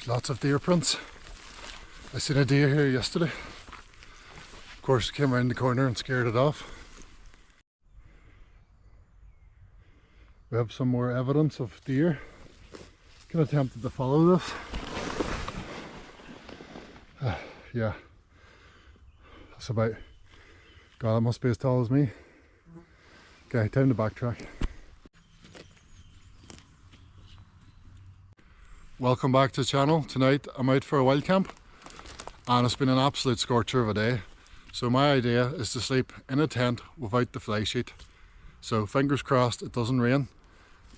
Lots of deer prints. I seen a deer here yesterday. Of course, it came around the corner and scared it off. We have some more evidence of deer. Kind of tempted to follow this. Yeah, that's about, God, it must be as tall as me. Okay, time to backtrack. Welcome back to the channel. Tonight I'm out for a wild camp and it's been an absolute scorcher of a day. So my idea is to sleep in a tent without the fly sheet. So fingers crossed it doesn't rain.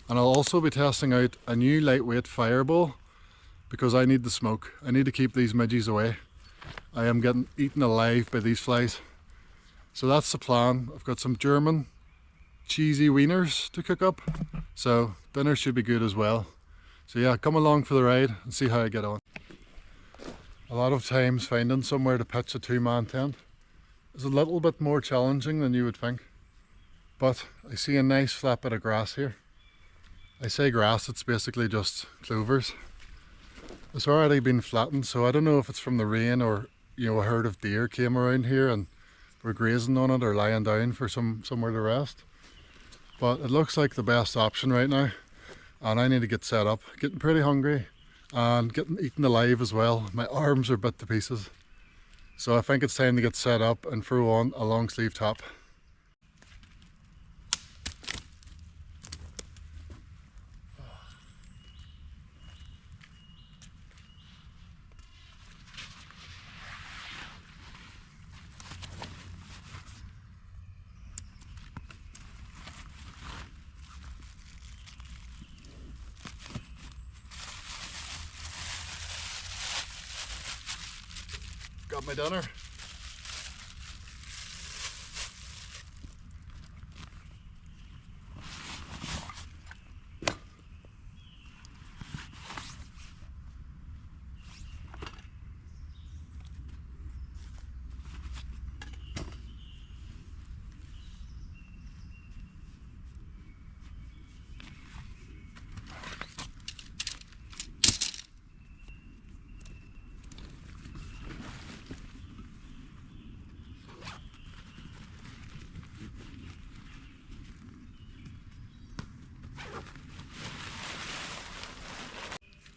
And I'll also be testing out a new lightweight fireball because I need the smoke. I need to keep these midges away. I am getting eaten alive by these flies. So that's the plan. I've got some German cheesy wieners to cook up. So dinner should be good as well. So yeah, come along for the ride and see how I get on. A lot of times finding somewhere to pitch a two-man tent is a little bit more challenging than you would think. But I see a nice flat bit of grass here. I say grass, it's basically just clovers. It's already been flattened, so I don't know if it's from the rain or, you know, a herd of deer came around here and were grazing on it or lying down for somewhere to rest. But it looks like the best option right now, and I need to get set up. Getting pretty hungry and getting eaten alive as well. My arms are bit to pieces. So I think it's time to get set up and throw on a long sleeve top. Got my dinner.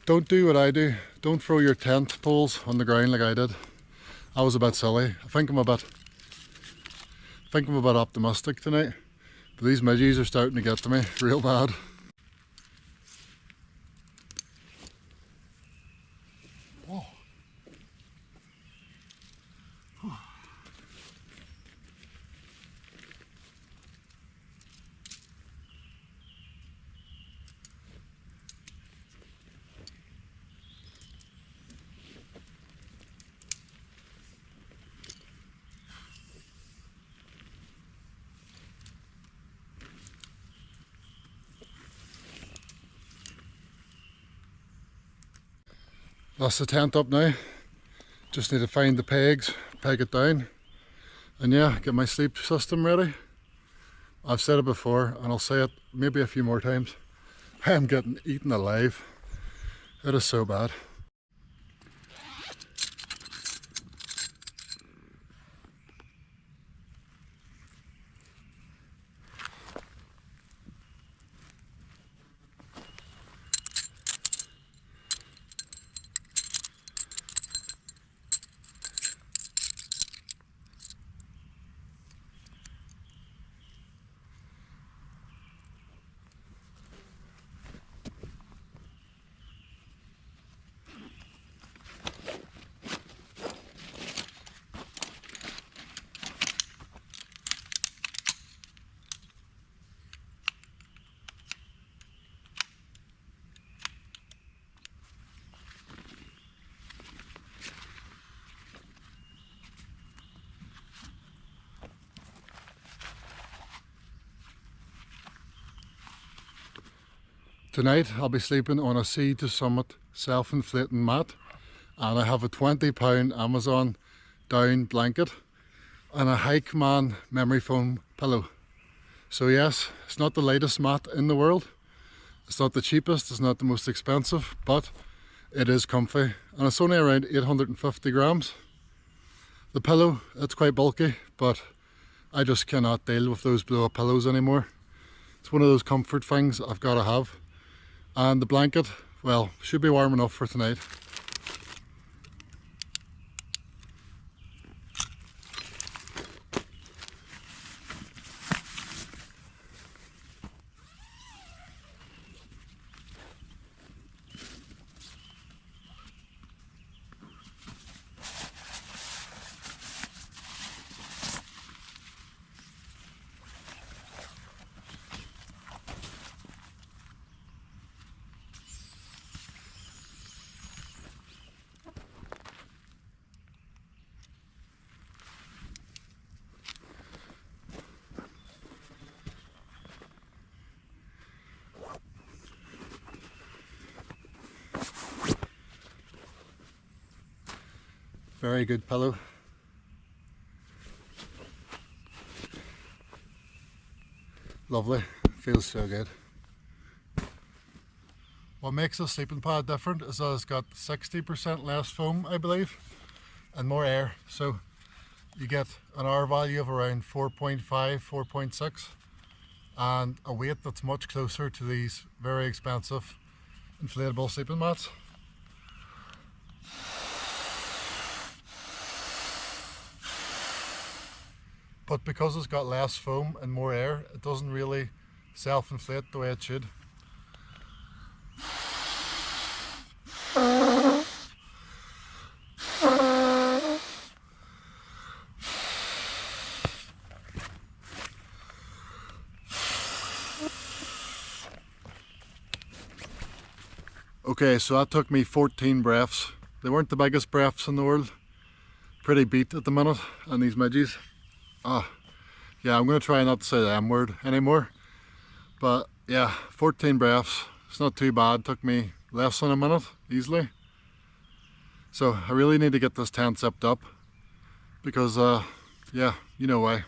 Don't do what I do. Don't throw your tent poles on the ground like I did. I was a bit silly. I think I'm a bit optimistic tonight. But these midges are starting to get to me real bad. Whoa. That's the tent up now. Just need to find the pegs, peg it down, and yeah, get my sleep system ready. I've said it before and I'll say it maybe a few more times. I am getting eaten alive. It is so bad. Tonight I'll be sleeping on a Sea to Summit self-inflating mat, and I have a £20 Amazon down blanket and a Hikeman memory foam pillow. So yes, it's not the lightest mat in the world, it's not the cheapest, it's not the most expensive, but It is comfy and it's only around 850 grams. The pillow, it's quite bulky, but I just cannot deal with those blow up pillows anymore. It's one of those comfort things I've got to have. And the blanket, well, should be warm enough for tonight. Very good pillow. Lovely, feels so good. What makes this sleeping pad different is that it's got 60% less foam, I believe, and more air. So you get an R value of around 4.5, 4.6, and a weight that's much closer to these very expensive inflatable sleeping mats. But because it's got less foam and more air, it doesn't really self-inflate the way it should. Okay, so that took me 14 breaths. They weren't the biggest breaths in the world. Pretty beat at the minute on these midges. Yeah, I'm going to try not to say the M word anymore. But yeah, 14 breaths. It's not too bad. Took me less than a minute, easily. So I really need to get this tent zipped up. Because, yeah, you know why.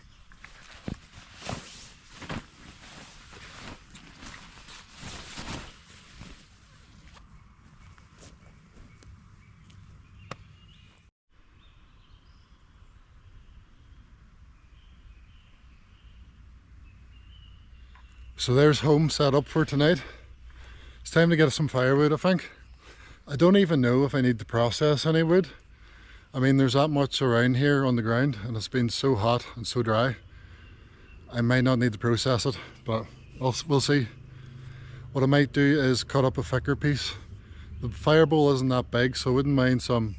So there's home set up for tonight. It's time to get some firewood, I think. I don't even know if I need to process any wood. I mean, there's that much around here on the ground and it's been so hot and so dry. I might not need to process it, but we'll see. What I might do is cut up a thicker piece. The fire bowl isn't that big, so I wouldn't mind some,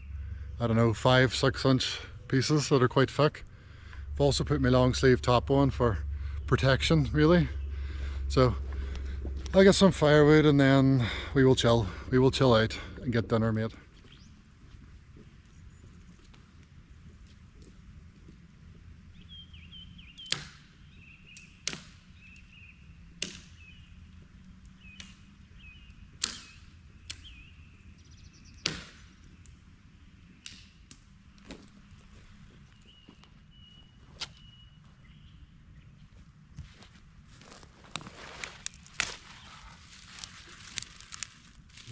I don't know, 5-6 inch pieces that are quite thick. I've also put my long sleeve top on for protection, really. So I'll get some firewood and then we will chill. We will chill out and get dinner made.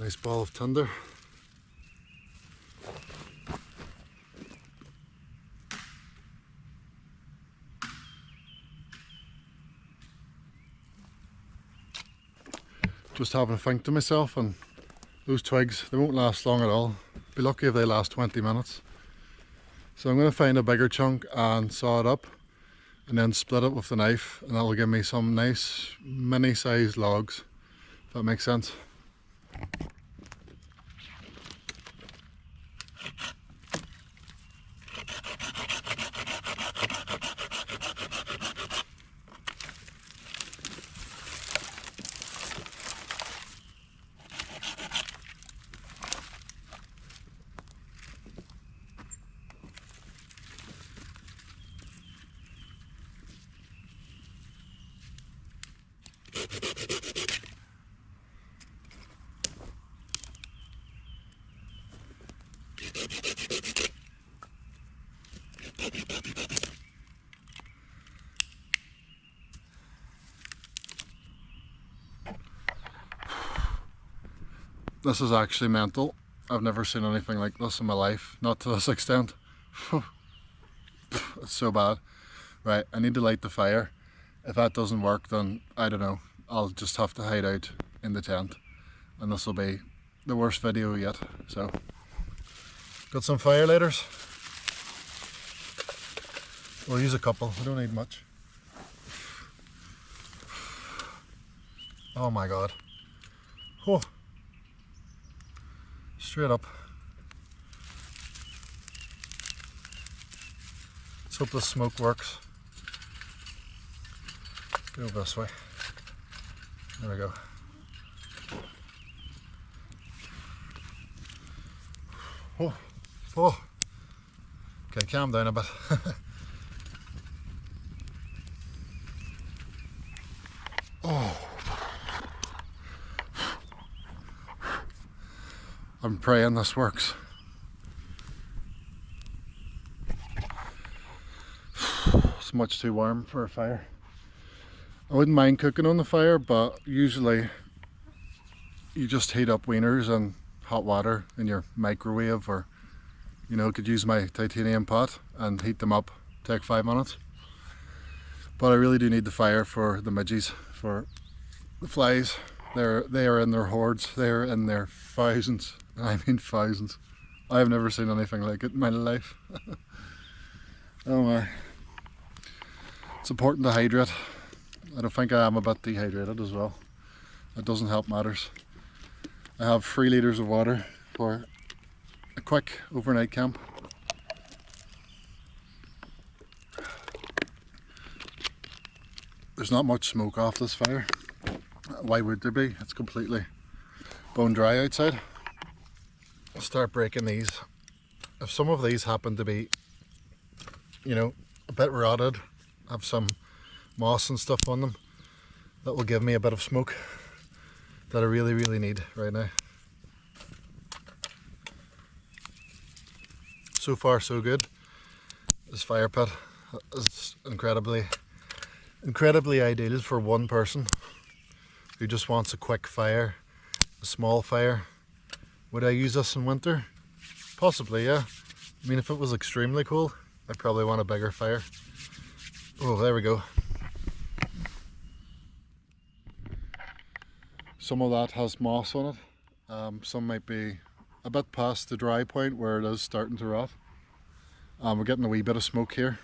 Nice ball of tinder. Just having a think to myself, and those twigs, they won't last long at all. Be lucky if they last 20 minutes. So I'm going to find a bigger chunk and saw it up and then split it with the knife, and that'll give me some nice mini sized logs, if that makes sense. This is actually mental. I've never seen anything like this in my life, not to this extent. It's so bad. Right, I need to light the fire. If that doesn't work, then I don't know, I'll just have to hide out in the tent, and this will be the worst video yet. So, got some fire lighters. We'll use a couple, we don't need much. Oh my god. Oh. Straight up. Let's hope the smoke works. Go this way. There we go. Oh. Oh. Okay, calm down a bit. Oh. I'm praying this works. It's much too warm for a fire. I wouldn't mind cooking on the fire, but usually you just heat up wieners and hot water in your microwave, or you know, could use my titanium pot and heat them up, take 5 minutes. But I really do need the fire for the midges, for the flies. They are in their hordes, they are in their thousands. I mean thousands. I have never seen anything like it in my life. Oh my. It's important to hydrate. I don't think I am a bit dehydrated as well. It doesn't help matters. I have 3 litres of water for a quick overnight camp. There's not much smoke off this fire. Why would there be? It's completely bone dry outside. I'll start breaking these. If some of these happen to be, you know, a bit rotted, have some moss and stuff on them, that will give me a bit of smoke that I really need right now. So far so good. This fire pit is incredibly ideal for one person who just wants a quick fire, a small fire. Would I use this in winter? Possibly, yeah. I mean, if it was extremely cold, I'd probably want a bigger fire. Oh, there we go. Some of that has moss on it. Some might be a bit past the dry point where it is starting to rot. We're getting a wee bit of smoke here.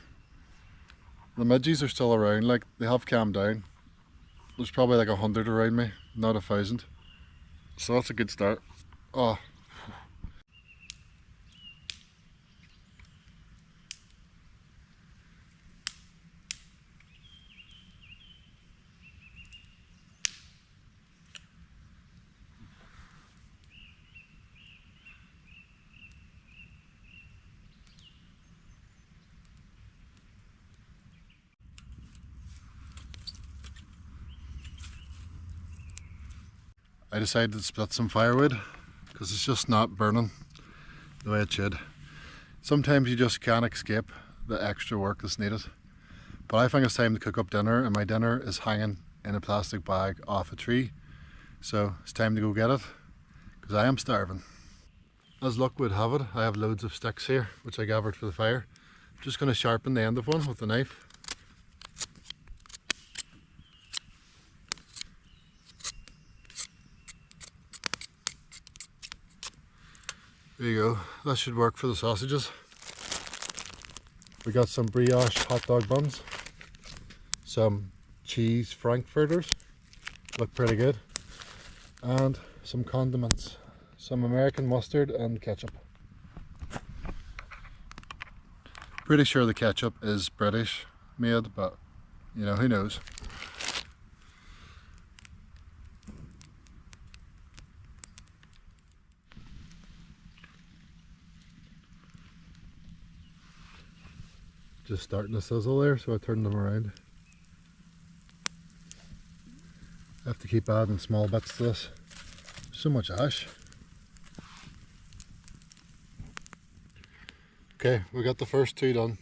The midges are still around, like they have calmed down. There's probably like 100 around me, not 1,000. So that's a good start. Oh. I decided to split some firewood because it's just not burning the way it should. Sometimes you just can't escape the extra work that's needed. But I think it's time to cook up dinner, and my dinner is hanging in a plastic bag off a tree. So it's time to go get it because I am starving. As luck would have it, I have loads of sticks here which I gathered for the fire. I'm just going to sharpen the end of one with a knife. There you go, that should work for the sausages. We got some brioche hot dog buns, some cheese frankfurters, look pretty good, and some condiments, some American mustard and ketchup. Pretty sure the ketchup is British made, but you know, who knows. Just starting to sizzle there, so I turned them around. I have to keep adding small bits to this. So much ash. Okay, we got the first 2 done.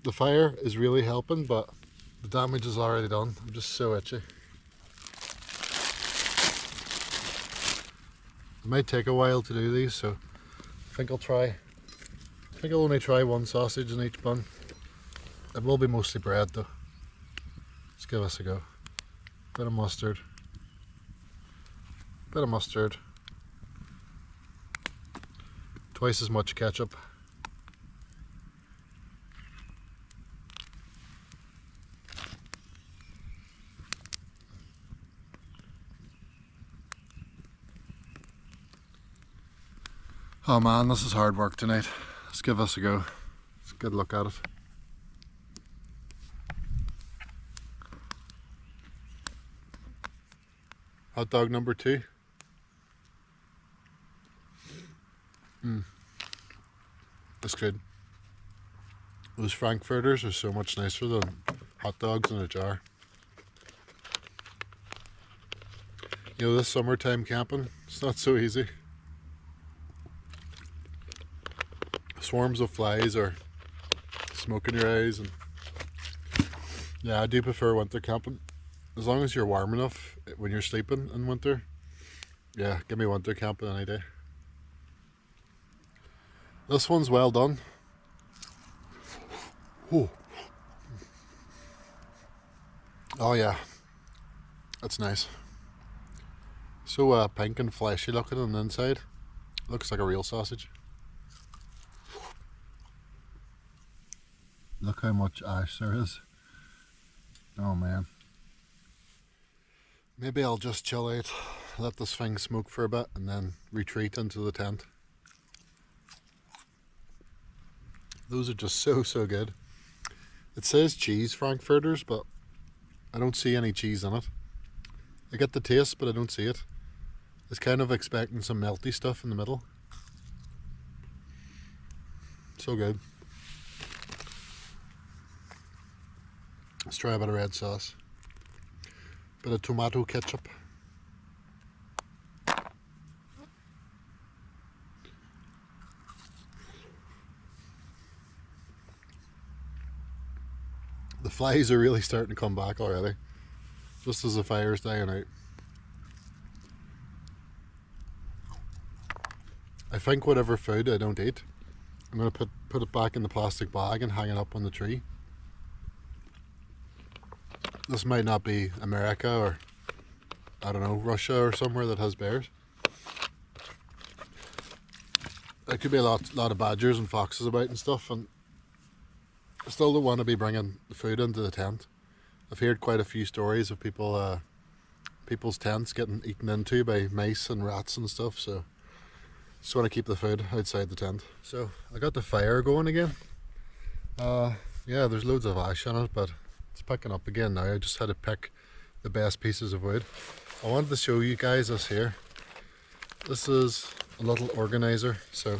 The fire is really helping, but the damage is already done. I'm just so itchy. It might take a while to do these, so I think I'll only try one sausage in each bun. It will be mostly bread though. Let's give this a go. Bit of mustard. Bit of mustard. Twice as much ketchup. Oh man, this is hard work tonight. Let's give this a go. Let's get a look at it. Hot dog number 2. That's good. Those frankfurters are so much nicer than hot dogs in a jar. You know, this summertime camping, it's not so easy. Swarms of flies are smoking your eyes, and yeah, I do prefer winter camping. As long as you're warm enough when you're sleeping in winter, yeah, give me winter camping any day. This one's well done. Oh yeah, that's nice. So pink and fleshy looking on the inside. Looks like a real sausage. Look how much ash there is. Oh man. Maybe I'll just chill out, let this thing smoke for a bit, and then retreat into the tent. Those are just so good. It says cheese frankfurters, but I don't see any cheese in it. I get the taste, but I don't see it. I was kind of expecting some melty stuff in the middle. So good. Let's try a bit of red sauce. Bit of tomato ketchup. The flies are really starting to come back already, just as the fire's dying out. I think whatever food I don't eat, I'm going to put it back in the plastic bag and hang it up on the tree. This might not be America or, I don't know, Russia or somewhere that has bears. There could be a lot of badgers and foxes about and stuff, and I still don't want to be bringing the food into the tent. I've heard quite a few stories of people's tents getting eaten into by mice and rats and stuff, so just want to keep the food outside the tent. So I got the fire going again. Yeah, there's loads of ash on it, but it's picking up again now. I just had to pick the best pieces of wood. I wanted to show you guys this here. This is a little organizer, so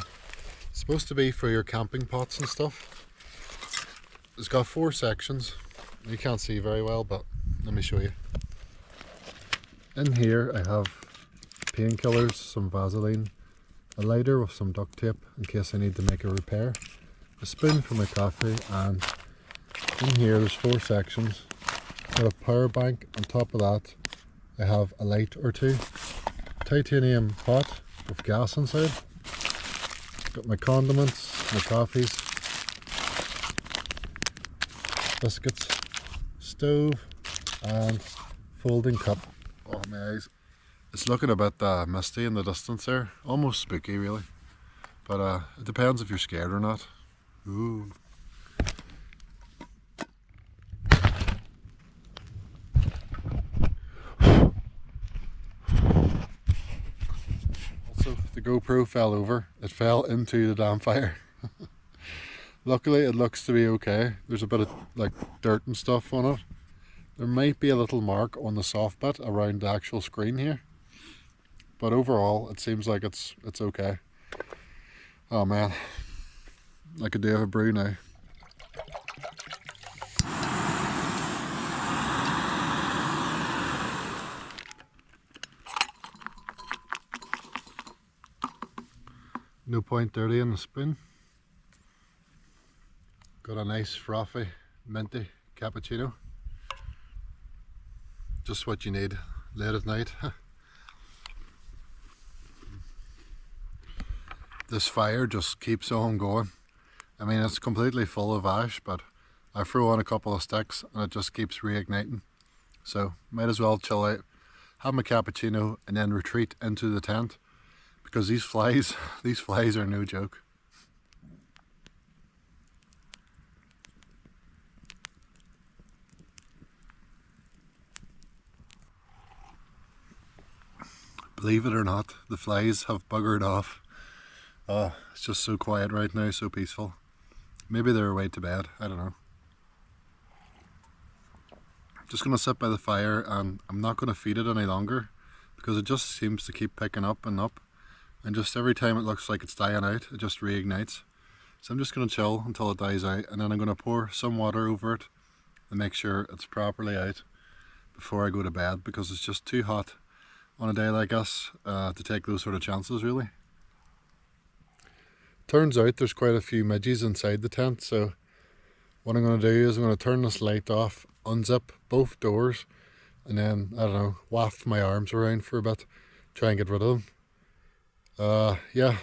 it's supposed to be for your camping pots and stuff. It's got 4 sections. You can't see very well, but let me show you. In here I have painkillers, some Vaseline, a lighter with some duct tape in case I need to make a repair, a spoon for my coffee, and in here there's 4 sections. Got a power bank. On top of that I have a light or 2, titanium pot with gas inside, got my condiments, my coffees, biscuits, stove, and folding cup. Oh my eyes. It's looking a bit misty in the distance there, almost spooky really, but it depends if you're scared or not. Ooh. Also, the GoPro fell over. It fell into the damn fire. Luckily it looks to be okay. There's a bit of like dirt and stuff on it. There might be a little mark on the soft bit around the actual screen here, but overall it seems like it's okay. Oh man, I could do have a brew now. No point dirtying the spoon. Got a nice frothy minty cappuccino. Just what you need late at night. This fire just keeps on going. I mean, it's completely full of ash, but I throw on a couple of sticks and it just keeps reigniting. So might as well chill out, have my cappuccino, and then retreat into the tent, because these flies are no joke. Believe it or not, the flies have buggered off. Oh, it's just so quiet right now, so peaceful. Maybe they're away to bed, I don't know. Just gonna sit by the fire, and I'm not gonna feed it any longer because it just seems to keep picking up and up, and just every time it looks like it's dying out, it just reignites. So I'm just gonna chill until it dies out, and then I'm gonna pour some water over it and make sure it's properly out before I go to bed, because it's just too hot on a day like this to take those sort of chances, really. Turns out there's quite a few midges inside the tent, so what I'm going to do is I'm going to turn this light off, unzip both doors, and then, I don't know, waft my arms around for a bit, try and get rid of them. Yeah,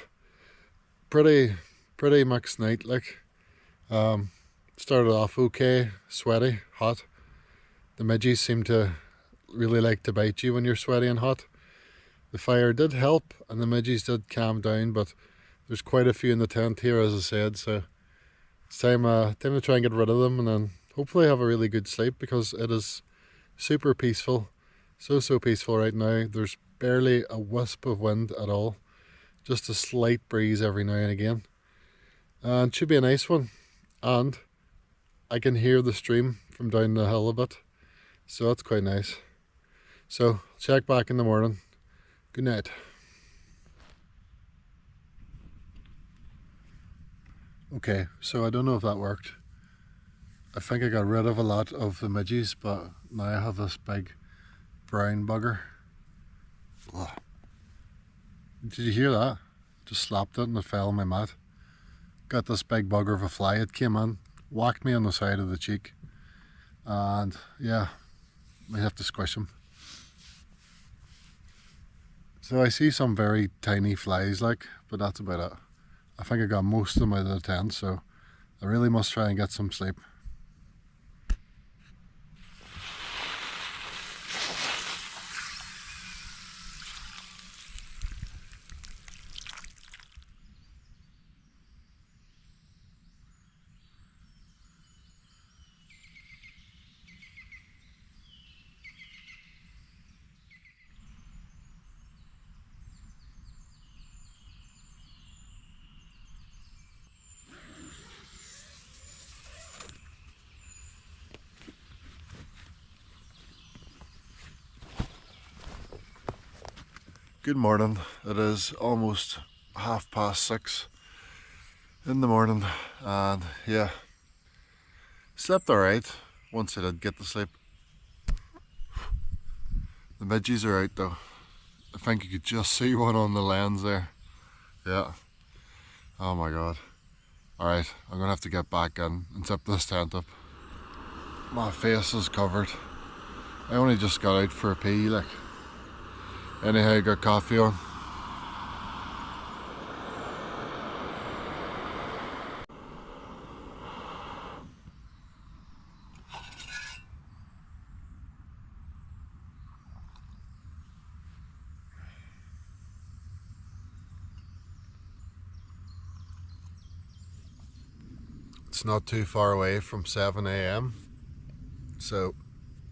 pretty mixed night, like. Started off okay, sweaty, hot. The midges seem to really like to bite you when you're sweaty and hot. The fire did help and the midges did calm down, but there's quite a few in the tent here, as I said, so it's time to try and get rid of them, and then hopefully have a really good sleep, because it is super peaceful. So peaceful right now. There's barely a wisp of wind at all, just a slight breeze every now and again, and it should be a nice one. And I can hear the stream from down the hill a bit, so that's quite nice. So check back in the morning. Good night. Okay, so I don't know if that worked. I think I got rid of a lot of the midges, but now I have this big brown bugger. Ugh. Did you hear that? Just slapped it and it fell on my mat. Got this big bugger of a fly. It came in, whacked me on the side of the cheek, and yeah, might have to squish him. So I see some very tiny flies, like, but that's about it. I think I got most of them out of the tent, so I really must try and get some sleep. Good morning. It is almost 6:30 in the morning, and yeah, slept alright once I did get to sleep. The midges are out though. I think you could just see one on the lens there. Yeah. Oh my god. Alright, I'm gonna have to get back in and zip this tent up. My face is covered. I only just got out for a pee, like. Anyhow, I got coffee on. It's not too far away from 7 AM, so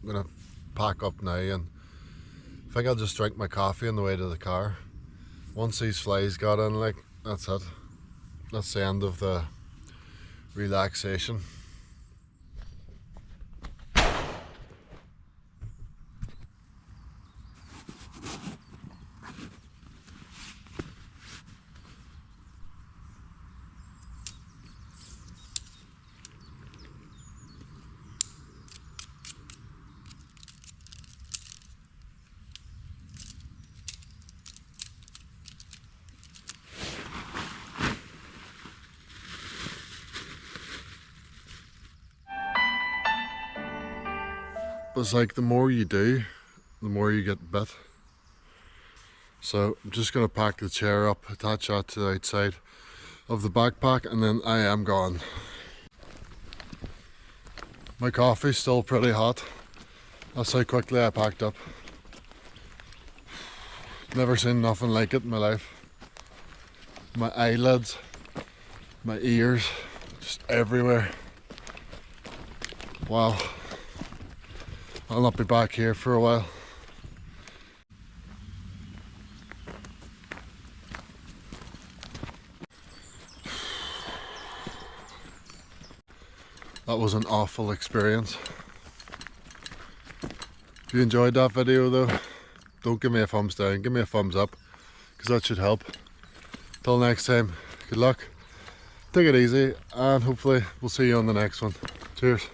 I'm gonna pack up now, and I think I'll just drink my coffee on the way to the car. Once these flies got in, like, that's it. That's the end of the relaxation. But it's like the more you do, the more you get bit. So I'm just going to pack the chair up, attach that to the outside of the backpack, and then I am gone. My coffee's still pretty hot. That's how quickly I packed up. Never seen nothing like it in my life. My eyelids, my ears, just everywhere. Wow. I'll not be back here for a while. That was an awful experience. If you enjoyed that video though, don't give me a thumbs down, give me a thumbs up, because that should help. Till next time, good luck, take it easy, and hopefully we'll see you on the next one. Cheers.